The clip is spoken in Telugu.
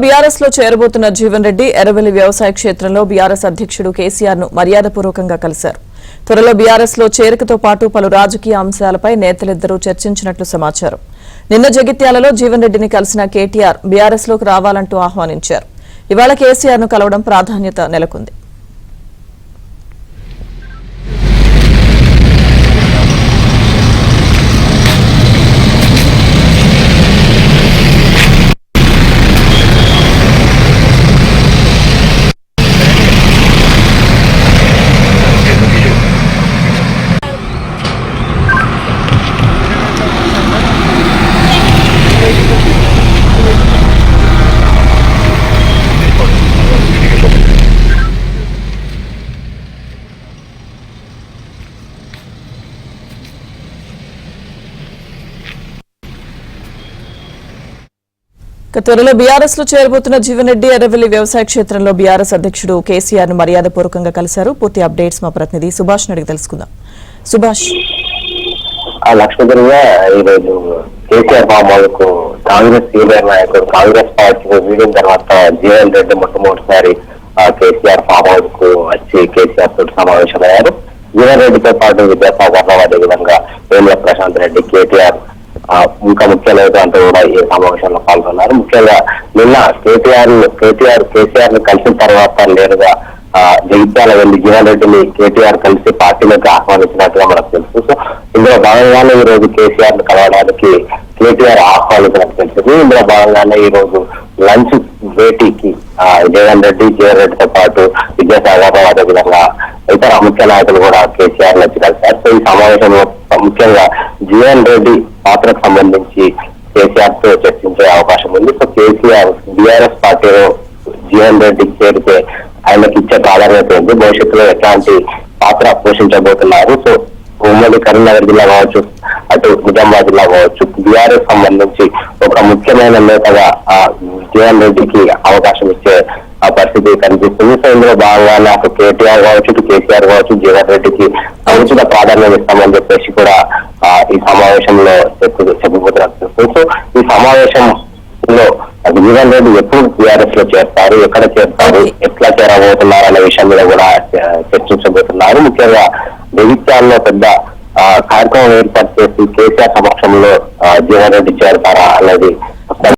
బీఆర్ఎస్ లో చేరబోతున్న జీవన్ రెడ్డి ఎర్రవెల్లి వ్యవసాయ క్షేత్రంలో బీఆర్ఎస్ అధ్యక్షుడు కేసీఆర్ ను మర్యాదపూర్వకంగా కలిశారు. త్వరలో బీఆర్ఎస్ లో చేరికతో పాటు పలు రాజకీయ అంశాలపై నేతలిద్దరూ చర్చించినట్లు సమాచారం. నిన్న జగిత్యాలలో జీవన్ రెడ్డిని కలిసిన కేటీఆర్ బీఆర్ఎస్ లోకి రావాలంటూ ఆహ్వానించారు. ఇవాళ కేసీఆర్ ను కలవడం ప్రాధాన్యత నెలకొంది. త్వరలో బీఆర్ఎస్ లో చేరబోతున్న జీవన్ రెడ్డి ఎర్రవెల్లి వ్యవసాయ క్షేత్రంలో బీఆర్ఎస్ అధ్యక్షుడు కేసీఆర్ ను మర్యాదపూర్వకంగా కలిశారు. పూర్తి అప్డేట్స్ మా ప్రతినిధి సుభాష్ అడిగి తెలుసుకుందాం. సుభాష్, లక్ష్మీధర్గా ఈరోజు కేసీఆర్ బాబుకు కాంగ్రెస్ సీనియర్ నాయకుడు కాంగ్రెస్ పార్టీ వీడిన తర్వాత జీవన్ రెడ్డి మొట్టమొదటిసారి కేసీఆర్ ఫామ్ హౌస్ కు వచ్చి కేసీఆర్ తోటి సమావేశమయ్యారు. జీవన్ రెడ్డితో పాటు విద్యాసాగర్ రావు, అదేవిధంగా వేముల ప్రశాంత్ రెడ్డి, కేటీఆర్ ఇంకా ముఖ్య నేతలంతా కూడా ఈ సమావేశంలో పాల్గొన్నారు. ముఖ్యంగా నిన్న కేసీఆర్ ను కలిసిన తర్వాత నేరుగా జగిత్యాల వెళ్లి జీవన్ రెడ్డిని కేటీఆర్ కలిసి పార్టీలోకి ఆహ్వానించినట్టుగా మనకు తెలుసు. సో ఇందులో భాగంగానే ఈ రోజు కేసీఆర్ ను కలవడానికి కేటీఆర్ ఆహ్వానించినట్టు తెలిసింది. ఇందులో భాగంగానే ఈ రోజు లంచ్ భేటీకి జీవన్ రెడ్డితో పాటు విద్యాసాగర్ రావు, అదేవిధంగా ఇతర ముఖ్య నాయకులు కూడా కేసీఆర్ వచ్చి కలిశారు. సో ఈ సమావేశంలో ముఖ్యంగా జీవన్ రెడ్డి పాత్రకు సంబంధించి కేసీఆర్ తో చర్చించే అవకాశం ఉంది. సో కేసీఆర్ బీఆర్ఎస్ పార్టీలో జీవన్ రెడ్డి చేరితే ఆయనకి ఇచ్చే ప్రాధాన్యత ఉంది. భవిష్యత్తులో ఎట్లాంటి పాత్ర పోషించబోతున్నారు. సో ఉమ్మడి కరీంనగర్ జిల్లా కావచ్చు, అటు నిజామాబాద్ జిల్లా కావచ్చు, బీఆర్ఎస్ సంబంధించి ఒక ముఖ్యమైన నేతగా జీవన్ రెడ్డికి అవకాశం ఇచ్చే పరిస్థితి కనిపిస్తుంది. సో ఇందులో భాగంగానే అటు కేటీఆర్ కావచ్చు, ఇటు కేసీఆర్ కావచ్చు, జీవన్ రెడ్డికి సముచిత ప్రాధాన్యం ఇస్తామని చెప్పేసి కూడా ఈ సమావేశంలో చెప్పబోతున్నారు. సో ఈ సమావేశంలో జీవన్ రెడ్డి ఎప్పుడు టీఆర్ఎస్ లో చేస్తారు, ఎక్కడ చేస్తారు, ఎట్లా చేరబోతున్నారు అనే విషయం మీద కూడా చర్చించబోతున్నారు. ముఖ్యంగా జగిత్యాలలో పెద్ద కార్యక్రమం ఏర్పాటు చేసి కేసీఆర్ సమక్షంలో జీవన్ రెడ్డి చేరతారా అనేది